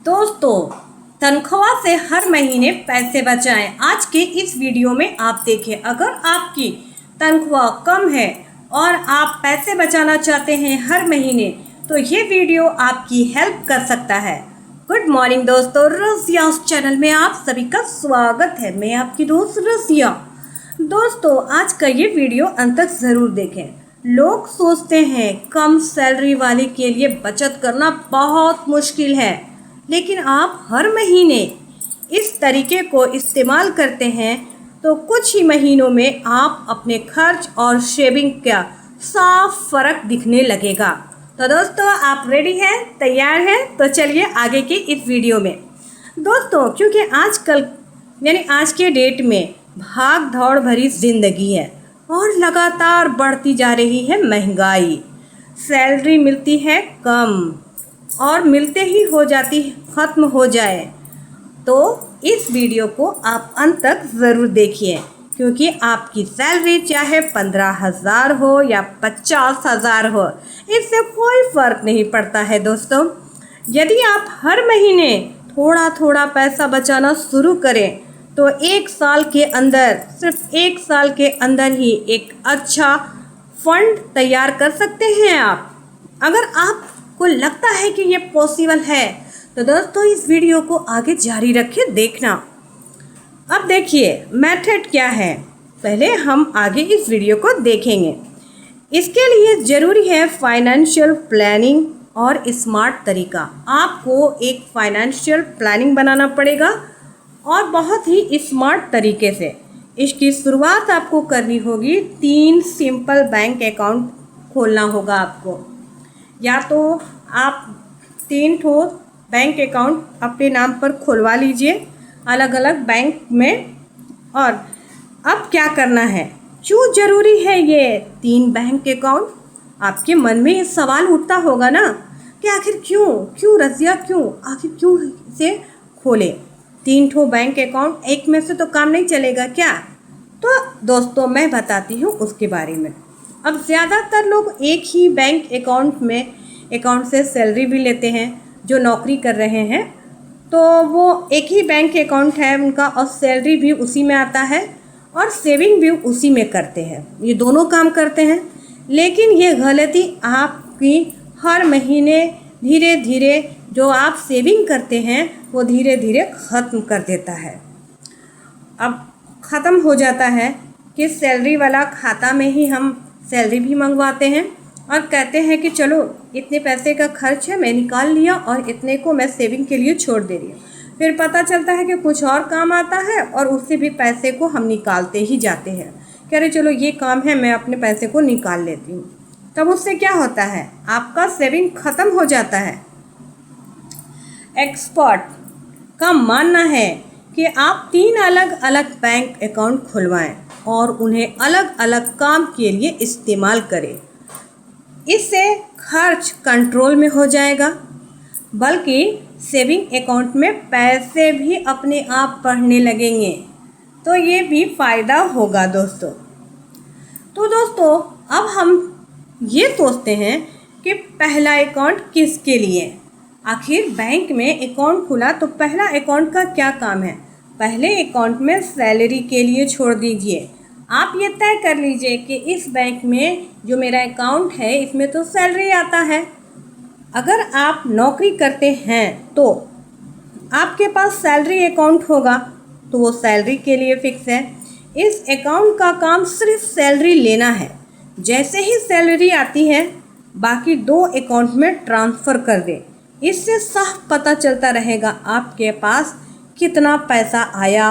दोस्तों, तनख्वाह से हर महीने पैसे बचाएं। आज के इस वीडियो में आप देखें, अगर आपकी तनख्वाह कम है और आप पैसे बचाना चाहते हैं हर महीने, तो ये वीडियो आपकी हेल्प कर सकता है। गुड मॉर्निंग दोस्तों, रज़िया चैनल में आप सभी का स्वागत है। मैं आपकी दोस्त रज़िया। दोस्तों, आज का ये वीडियो अंत तक ज़रूर देखें। लोग सोचते हैं कम सैलरी वाले के लिए बचत करना बहुत मुश्किल है, लेकिन आप हर महीने इस तरीके को इस्तेमाल करते हैं तो कुछ ही महीनों में आप अपने खर्च और सेविंग का साफ फ़र्क दिखने लगेगा। तो दोस्तों, आप रेडी हैं, तैयार हैं? तो चलिए आगे की इस वीडियो में। दोस्तों, क्योंकि आजकल यानी आज के डेट में भाग दौड़ भरी ज़िंदगी है और लगातार बढ़ती जा रही है महंगाई। सैलरी मिलती है कम और मिलते ही हो जाती ख़त्म हो जाए, तो इस वीडियो को आप अंत तक ज़रूर देखिए, क्योंकि आपकी सैलरी चाहे 15,000 हो या 50,000 हो, इससे कोई फ़र्क नहीं पड़ता है। दोस्तों, यदि आप हर महीने थोड़ा थोड़ा पैसा बचाना शुरू करें तो एक साल के अंदर, सिर्फ एक साल के अंदर ही एक अच्छा फंड तैयार कर सकते हैं आप। अगर आपको लगता है कि ये पॉसिबल है तो दोस्तों इस वीडियो को आगे जारी रखें, देखना। अब देखिए मेथड क्या है, पहले हम आगे इस वीडियो को देखेंगे। इसके लिए ज़रूरी है फाइनेंशियल प्लानिंग और स्मार्ट तरीका। आपको एक फाइनेंशियल प्लानिंग बनाना पड़ेगा और बहुत ही स्मार्ट तरीके से। इसकी शुरुआत आपको करनी होगी। 3 सिंपल बैंक अकाउंट खोलना होगा आपको, या तो आप 3 ठो बैंक अकाउंट अपने नाम पर खुलवा लीजिए अलग अलग बैंक में। और अब क्या करना है, क्यों ज़रूरी है ये 3 बैंक अकाउंट? आपके मन में ये सवाल उठता होगा ना कि आखिर क्यों रज़िया, आखिर क्यों इसे खोले 3 ठो बैंक अकाउंट? एक में से तो काम नहीं चलेगा क्या? तो दोस्तों मैं बताती हूँ उसके बारे में। अब ज़्यादातर लोग एक ही बैंक अकाउंट से सैलरी भी लेते हैं। जो नौकरी कर रहे हैं तो वो एक ही बैंक अकाउंट है उनका, और सैलरी भी उसी में आता है और सेविंग भी उसी में करते हैं। ये दोनों काम करते हैं, लेकिन ये गलती आपकी हर महीने धीरे धीरे जो आप सेविंग करते हैं वो धीरे धीरे ख़त्म कर देता है। अब ख़त्म हो जाता है कि सैलरी वाला खाता में ही हम सैलरी भी मंगवाते हैं और कहते हैं कि चलो इतने पैसे का खर्च है, मैं निकाल लिया और इतने को मैं सेविंग के लिए छोड़ दे रही हूँ। फिर पता चलता है कि कुछ और काम आता है और उससे भी पैसे को हम निकालते ही जाते हैं। कह रहे चलो ये काम है, मैं अपने पैसे को निकाल लेती हूँ। तब उससे क्या होता है, आपका सेविंग ख़त्म हो जाता है। एक्सपर्ट का मानना है कि आप 3 अलग अलग बैंक अकाउंट खुलवाएं और उन्हें अलग अलग काम के लिए इस्तेमाल करें। इससे खर्च कंट्रोल में हो जाएगा, बल्कि सेविंग अकाउंट में पैसे भी अपने आप बढ़ने लगेंगे, तो ये भी फ़ायदा होगा दोस्तों। तो दोस्तों, अब हम ये सोचते हैं कि पहला अकाउंट किसके लिए? आखिर बैंक में अकाउंट खुला तो पहला अकाउंट का क्या काम है? पहले अकाउंट में सैलरी के लिए छोड़ दीजिए। आप ये तय कर लीजिए कि इस बैंक में जो मेरा अकाउंट है इसमें तो सैलरी आता है। अगर आप नौकरी करते हैं तो आपके पास सैलरी अकाउंट होगा, तो वो सैलरी के लिए फिक्स है। इस अकाउंट का काम सिर्फ सैलरी लेना है। जैसे ही सैलरी आती है बाकी 2 अकाउंट में ट्रांसफ़र कर दें। इससे साफ पता चलता रहेगा आपके पास कितना पैसा आया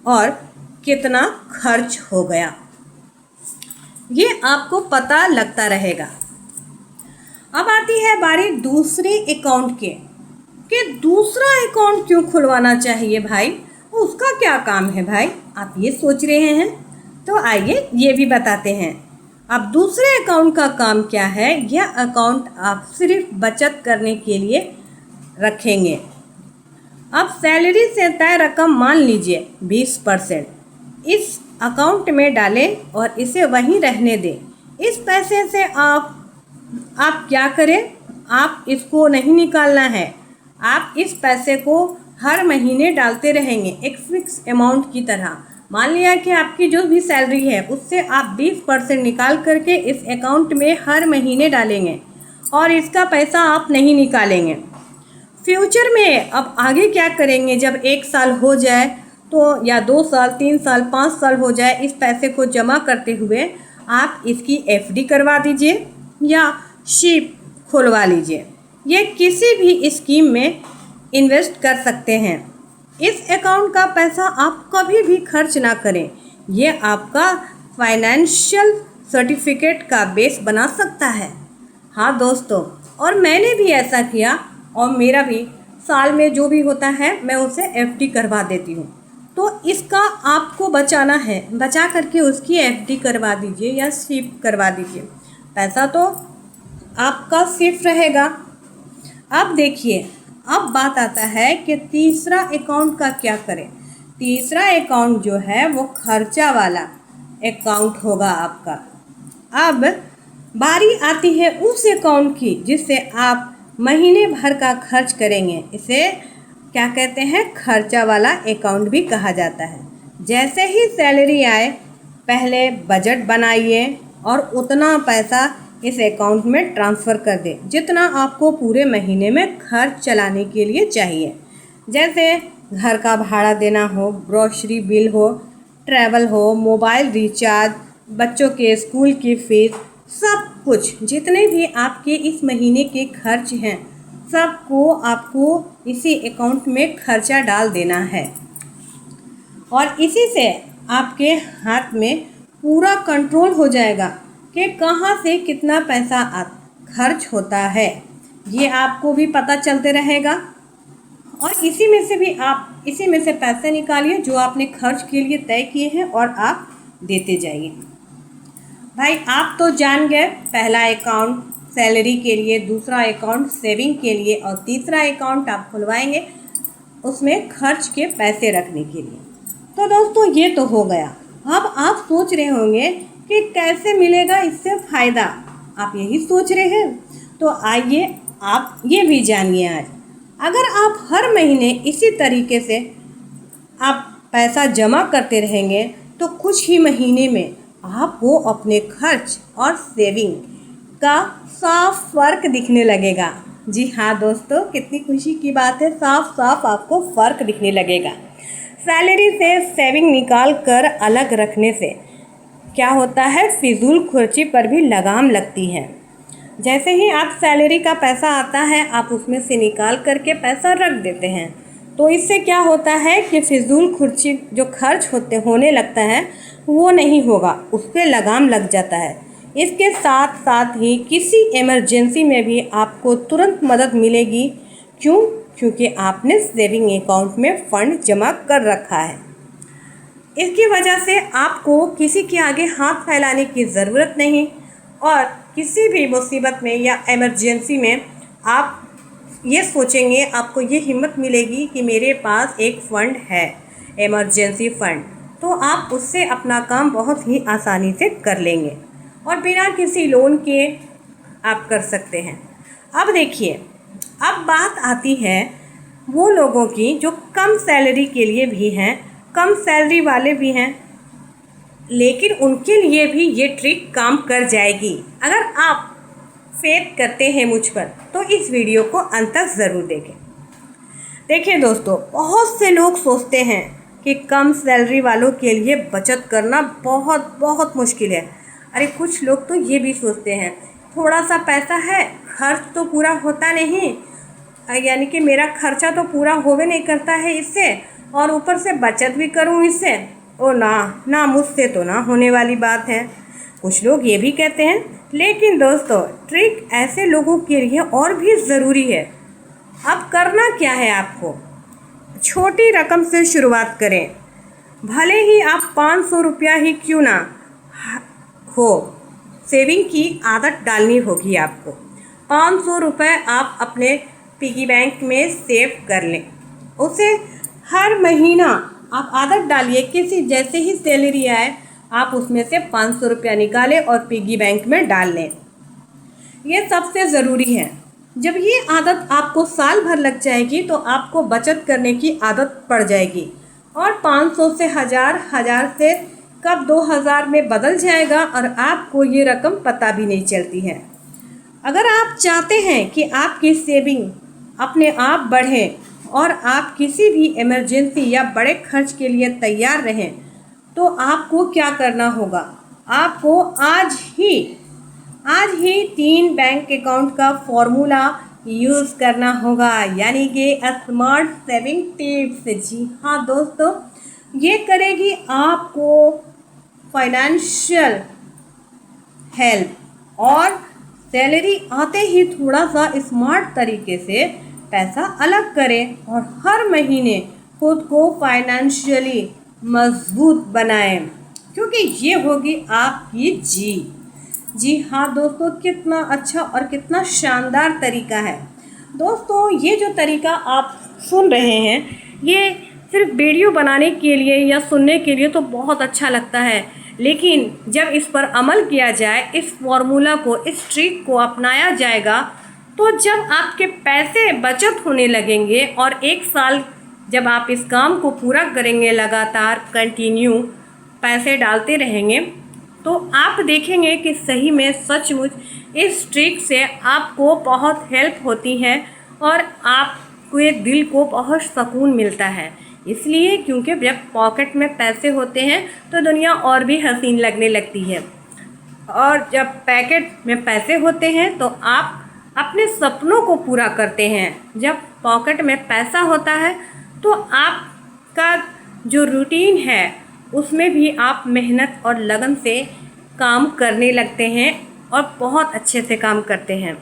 और कितना खर्च हो गया, ये आपको पता लगता रहेगा। अब आती है बारी दूसरे अकाउंट के, कि दूसरा अकाउंट क्यों खुलवाना चाहिए भाई, उसका क्या काम है भाई? आप ये सोच रहे हैं, तो आइए ये भी बताते हैं। अब दूसरे अकाउंट का काम क्या है? यह अकाउंट आप सिर्फ बचत करने के लिए रखेंगे। अब सैलरी से तय रकम मान लीजिए 20% इस अकाउंट में डालें और इसे वहीं रहने दें। इस पैसे से आप क्या करें, आप इसको नहीं निकालना है, आप इस पैसे को हर महीने डालते रहेंगे एक फिक्स अमाउंट की तरह। मान लिया कि आपकी जो भी सैलरी है उससे आप 20% निकाल करके इस अकाउंट में हर महीने डालेंगे और इसका पैसा आप नहीं निकालेंगे। फ्यूचर में अब आगे क्या करेंगे, जब 1 साल हो जाए तो या 2 साल, 3 साल, 5 साल हो जाए, इस पैसे को जमा करते हुए आप इसकी एफडी करवा दीजिए या शिप खुलवा लीजिए। ये किसी भी स्कीम में इन्वेस्ट कर सकते हैं। इस अकाउंट का पैसा आप कभी भी खर्च ना करें। ये आपका फाइनेंशियल सर्टिफिकेट का बेस बना सकता है। हाँ दोस्तों, और मैंने भी ऐसा किया और मेरा भी साल में जो भी होता है मैं उसे एफडी करवा देती हूँ। तो इसका आपको बचाना है, बचा करके उसकी एफडी करवा दीजिए या स्वीप करवा दीजिए। पैसा तो आपका सेफ रहेगा। अब देखिए, अब बात आता है कि तीसरा अकाउंट का क्या करें। तीसरा अकाउंट जो है वो खर्चा वाला अकाउंट होगा आपका। अब बारी आती है उस अकाउंट की जिससे आप महीने भर का खर्च करेंगे। इसे क्या कहते हैं, खर्चा वाला अकाउंट भी कहा जाता है। जैसे ही सैलरी आए पहले बजट बनाइए और उतना पैसा इस अकाउंट में ट्रांसफ़र कर दें जितना आपको पूरे महीने में खर्च चलाने के लिए चाहिए। जैसे घर का भाड़ा देना हो, ग्रोसरी बिल हो, ट्रैवल हो, मोबाइल रिचार्ज, बच्चों के स्कूल की फ़ीस, सब कुछ जितने भी आपके इस महीने के खर्च हैं सबको आपको इसी अकाउंट में खर्चा डाल देना है। और इसी से आपके हाथ में पूरा कंट्रोल हो जाएगा कि कहाँ से कितना पैसा खर्च होता है। ये आपको भी पता चलते रहेगा और इसी में से पैसे निकालिए जो आपने खर्च के लिए तय किए हैं और आप देते जाइए। भाई आप तो जान गए, पहला अकाउंट सैलरी के लिए, दूसरा अकाउंट सेविंग के लिए और तीसरा अकाउंट आप खुलवाएंगे उसमें खर्च के पैसे रखने के लिए। तो दोस्तों ये तो हो गया। अब आप सोच रहे होंगे कि कैसे मिलेगा इससे फ़ायदा, आप यही सोच रहे हैं। तो आइए आप ये भी जानिए आज। अगर आप हर महीने इसी तरीके से आप पैसा जमा करते रहेंगे तो कुछ ही महीने में आपको अपने खर्च और सेविंग का साफ फ़र्क दिखने लगेगा। जी हाँ दोस्तों, कितनी खुशी की बात है, साफ साफ आपको फ़र्क दिखने लगेगा। सैलरी से सेविंग निकाल कर अलग रखने से क्या होता है, फिजूल खर्ची पर भी लगाम लगती है। जैसे ही आप सैलरी का पैसा आता है आप उसमें से निकाल करके पैसा रख देते हैं, तो इससे क्या होता है कि फिजूल खर्ची जो खर्च होने लगता है वो नहीं होगा, उस पर लगाम लग जाता है। इसके साथ साथ ही किसी इमरजेंसी में भी आपको तुरंत मदद मिलेगी। क्यों? क्योंकि आपने सेविंग अकाउंट में फ़ंड जमा कर रखा है। इसकी वजह से आपको किसी के आगे हाथ फैलाने की ज़रूरत नहीं और किसी भी मुसीबत में या इमरजेंसी में आप ये सोचेंगे, आपको ये हिम्मत मिलेगी कि मेरे पास एक फ़ंड है, इमरजेंसी फ़ंड, तो आप उससे अपना काम बहुत ही आसानी से कर लेंगे और बिना किसी लोन के आप कर सकते हैं। अब देखिए, अब बात आती है वो लोगों की जो कम सैलरी के लिए भी हैं, कम सैलरी वाले भी हैं, लेकिन उनके लिए भी ये ट्रिक काम कर जाएगी। अगर आप फेथ करते हैं मुझ पर तो इस वीडियो को अंत तक ज़रूर देखें। देखिए दोस्तों, बहुत से लोग सोचते हैं कि कम सैलरी वालों के लिए बचत करना बहुत बहुत मुश्किल है। अरे कुछ लोग तो ये भी सोचते हैं थोड़ा सा पैसा है, खर्च तो पूरा होता नहीं, यानी कि मेरा खर्चा तो पूरा होवे नहीं करता है इससे, और ऊपर से बचत भी करूं इससे, ओ ना मुझसे तो ना होने वाली बात है। कुछ लोग ये भी कहते हैं। लेकिन दोस्तों, ट्रिक ऐसे लोगों के लिए और भी ज़रूरी है। अब करना क्या है, आपको छोटी रकम से शुरुआत करें। भले ही आप 500 रुपया ही क्यों ना हो, सेविंग की आदत डालनी होगी आपको। 500 रुपये आप अपने पिगी बैंक में सेव कर लें, उसे हर महीना आप आदत डालिए। किसी जैसे ही सैलरी आए आप उसमें से 500 रुपया निकालें और पिगी बैंक में डाल लें। ये सबसे ज़रूरी है। जब ये आदत आपको साल भर लग जाएगी तो आपको बचत करने की आदत पड़ जाएगी और 500 से 1000, 1000 से कब 2000 में बदल जाएगा और आपको ये रकम पता भी नहीं चलती है। अगर आप चाहते हैं कि आपकी सेविंग अपने आप बढ़े और आप किसी भी इमरजेंसी या बड़े खर्च के लिए तैयार रहें तो आपको क्या करना होगा। आपको आज ही 3 बैंक अकाउंट का फॉर्मूला यूज़ करना होगा, यानी कि स्मार्ट सेविंग टिप्स। जी हाँ दोस्तों, ये करेगी आपको फाइनेंशियल हेल्प और सैलरी आते ही थोड़ा सा स्मार्ट तरीके से पैसा अलग करें और हर महीने खुद को फाइनेंशियली मजबूत बनाएं, क्योंकि ये होगी आपकी जी हाँ दोस्तों, कितना अच्छा और कितना शानदार तरीका है। दोस्तों ये जो तरीका आप सुन रहे हैं ये सिर्फ वीडियो बनाने के लिए या सुनने के लिए तो बहुत अच्छा लगता है, लेकिन जब इस पर अमल किया जाए, इस फॉर्मूला को, इस ट्रिक को अपनाया जाएगा, तो जब आपके पैसे बचत होने लगेंगे और 1 साल जब आप इस काम को पूरा करेंगे, लगातार कंटिन्यू पैसे डालते रहेंगे, तो आप देखेंगे कि सही में सचमुच इस ट्रिक से आपको बहुत हेल्प होती है और आपके दिल को बहुत सुकून मिलता है। इसलिए क्योंकि जब पॉकेट में पैसे होते हैं तो दुनिया और भी हसीन लगने लगती है, और जब पैकेट में पैसे होते हैं तो आप अपने सपनों को पूरा करते हैं। जब पॉकेट में पैसा होता है तो आपका जो रूटीन है उसमें भी आप मेहनत और लगन से काम करने लगते हैं और बहुत अच्छे से काम करते हैं।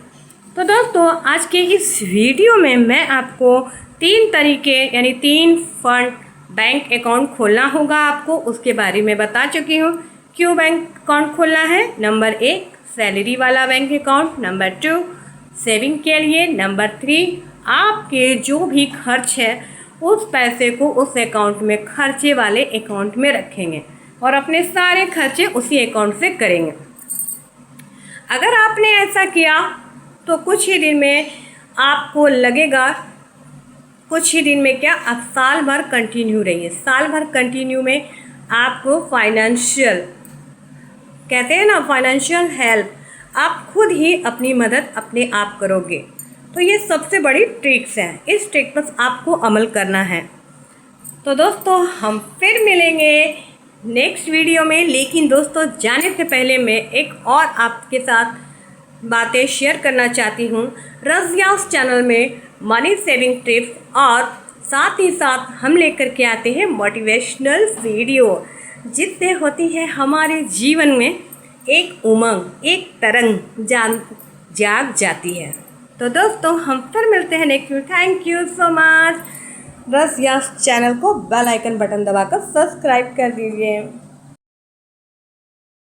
तो दोस्तों आज के इस वीडियो में मैं आपको 3 तरीके यानी 3 फंड बैंक अकाउंट खोलना होगा आपको, उसके बारे में बता चुकी हूँ। क्यों बैंक अकाउंट खोलना है? नंबर 1 सैलरी वाला बैंक अकाउंट, नंबर 2 सेविंग के लिए, नंबर 3 आपके जो भी खर्च है उस पैसे को उस अकाउंट में, खर्चे वाले अकाउंट में रखेंगे और अपने सारे खर्चे उसी अकाउंट से करेंगे। अगर आपने ऐसा किया तो कुछ ही दिन में आपको लगेगा, कुछ ही दिन में क्या, आप साल भर कंटिन्यू रहिए। साल भर कंटिन्यू में आपको फाइनेंशियल, कहते हैं ना फाइनेंशियल हेल्प, आप खुद ही अपनी मदद अपने आप करोगे। तो ये सबसे बड़ी ट्रिक्स हैं, इस ट्रिक पर आपको अमल करना है। तो दोस्तों हम फिर मिलेंगे नेक्स्ट वीडियो में, लेकिन दोस्तों जाने से पहले मैं एक और आपके साथ बातें शेयर करना चाहती हूँ। रज़ियास चैनल में मनी सेविंग टिप्स और साथ ही साथ हम लेकर के आते हैं मोटिवेशनल वीडियो, जिससे होती है हमारे जीवन में एक उमंग, एक तरंग जाग जाती है। तो दोस्तों हम फिर मिलते हैं next video. Thank you so much. Razia's channel को बेल आइकन बटन दबाकर सब्सक्राइब कर दीजिए।